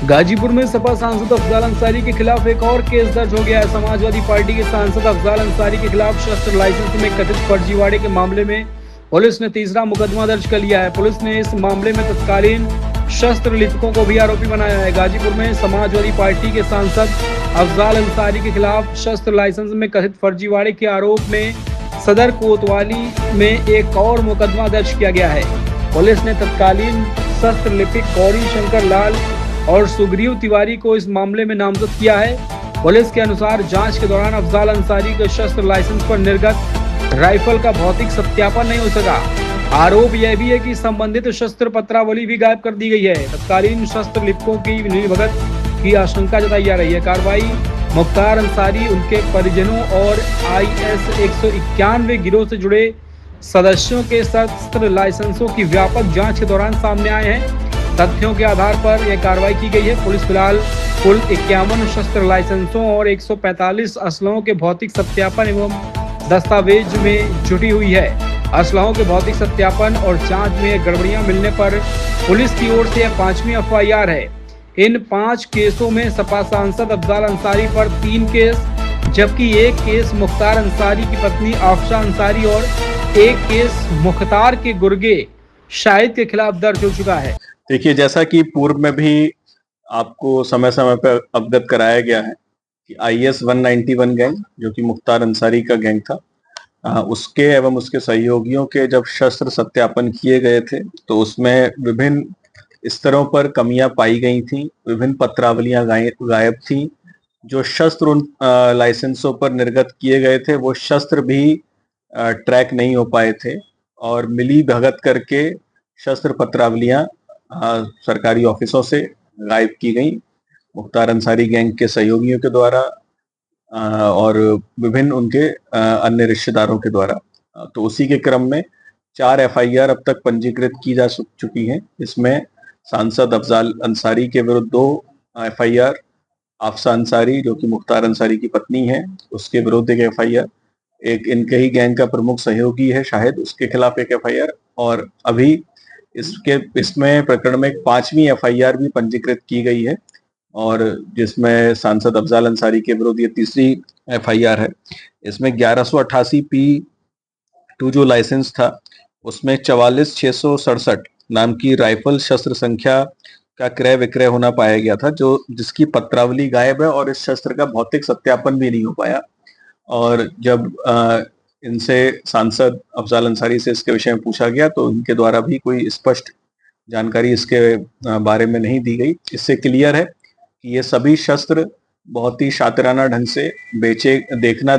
गाजीपुर में सपा सांसद अफजाल अंसारी के खिलाफ एक और केस दर्ज हो गया है। समाजवादी पार्टी के सांसद अफजाल अंसारी के खिलाफ शस्त्र लाइसेंस में कथित फर्जीवाड़े के मामले में पुलिस ने तीसरा मुकदमा दर्ज कर लिया है। पुलिस ने इस मामले में तत्कालीन शस्त्र लिपिकों को भी आरोपी बनाया है। गाजीपुर में समाजवादी पार्टी के सांसद अफजाल अंसारी के खिलाफ शस्त्र लाइसेंस में कथित फर्जीवाड़े के आरोप में सदर कोतवाली में एक और मुकदमा दर्ज किया गया है। पुलिस ने तत्कालीन शस्त्र लिपिक गौरी शंकर लाल और सुग्रीव तिवारी को इस मामले में नामजद किया है। पुलिस के अनुसार जांच के दौरान अफजाल अंसारी के शस्त्र लाइसेंस पर निर्गत राइफल का भौतिक सत्यापन नहीं हो सका। आरोप यह भी है कि संबंधित शस्त्र पत्रावली भी गायब कर दी गई है। तत्कालीन शस्त्र लिपिकों की मिलीभगत की आशंका जताई जा रही है। कार्रवाई मुख्तार अंसारी, उनके परिजनों और IS 191 गिरोह से जुड़े सदस्यों के शस्त्र लाइसेंसों की व्यापक जांच के दौरान सामने आए हैं। तथ्यों के आधार पर यह कार्रवाई की गई है। पुलिस फिलहाल कुल 51 शस्त्र लाइसेंसों और 145 असलहों के भौतिक सत्यापन एवं दस्तावेज में जुटी हुई है। असलहों के भौतिक सत्यापन और जांच में गड़बड़ियां मिलने पर पुलिस की ओर से यह 5वीं FIR है। इन 5 केसों में सपा सांसद अफजाल अंसारी पर 3 केस, जबकि एक केस मुख्तार अंसारी की पत्नी आफशा अंसारी और एक केस मुख्तार के गुर्गे शाहिद के खिलाफ दर्ज हो चुका है। देखिए, जैसा कि पूर्व में भी आपको समय समय पर अवगत कराया गया है कि IS 191 गैंग, जो कि मुख्तार अंसारी का गैंग था, उसके एवं उसके सहयोगियों के जब शस्त्र सत्यापन किए गए थे तो उसमें विभिन्न स्तरों पर कमियां पाई गई थी। विभिन्न पत्रावलियां गायब थी। जो शस्त्र उन लाइसेंसों पर निर्गत किए गए थे वो शस्त्र भी ट्रैक नहीं हो पाए थे और मिली भगत करके शस्त्र पत्रावलियां सरकारी ऑफिसों से गायब की गई मुख्तार अंसारी गैंग के सहयोगियों के द्वारा और विभिन्न उनके अन्य रिश्तेदारों के द्वारा। तो उसी के क्रम में 4 FIR अब तक पंजीकृत की जा चुकी हैं। इसमें सांसद अफजाल अंसारी के विरुद्ध 2 FIR, आफशा अंसारी जो कि मुख्तार अंसारी की पत्नी है उसके विरुद्ध 1 FIR, एक इनके ही गैंग का प्रमुख सहयोगी है शाहिद, उसके खिलाफ 1 FIR और अभी इसमें प्रकरण में एक 5वीं FIR भी पंजीकृत की गई है और जिसमें सांसद अफजाल अंसारी के विरुद्ध ये 3री FIR है। इसमें 1188 P2 जो लाइसेंस था उसमें 44,667 नाम की राइफल शस्त्र संख्या का क्रय विक्रय होना पाया गया था, जो जिसकी पत्रावली गायब है और इस शस्त्र का भौतिक सत्यापन भी नहीं हो पाया। और जब इनसे सांसद अफजाल अंसारी से इसके विषय में पूछा गया तो इनके द्वारा भी कोई स्पष्ट जानकारी इसके बारे में नहीं दी गई। इससे क्लियर है कि ये सभी शस्त्र बहुत ही शातिराना ढंग से बेचना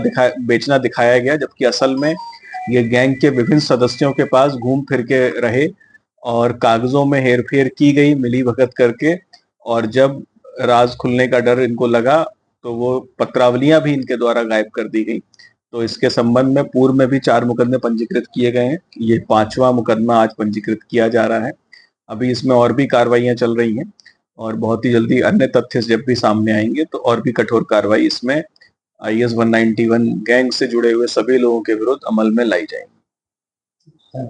दिखाया गया, जबकि असल में ये गैंग के विभिन्न सदस्यों के पास घूम फिर के रहे और कागजों में हेरफेर की गई मिली भगत करके, और जब राज खुलने का डर इनको लगा तो वो पत्रावलियां भी इनके द्वारा गायब कर दी गई। तो इसके संबंध में पूर्व में भी 4 मुकदमे पंजीकृत किए गए हैं। ये 5वां मुकदमा आज पंजीकृत किया जा रहा है। अभी इसमें और भी कार्रवाइयां चल रही हैं और बहुत ही जल्दी अन्य तथ्य जब भी सामने आएंगे तो और भी कठोर कार्रवाई इसमें IS 191 गैंग से जुड़े हुए सभी लोगों के विरुद्ध अमल में लाई जाएगी।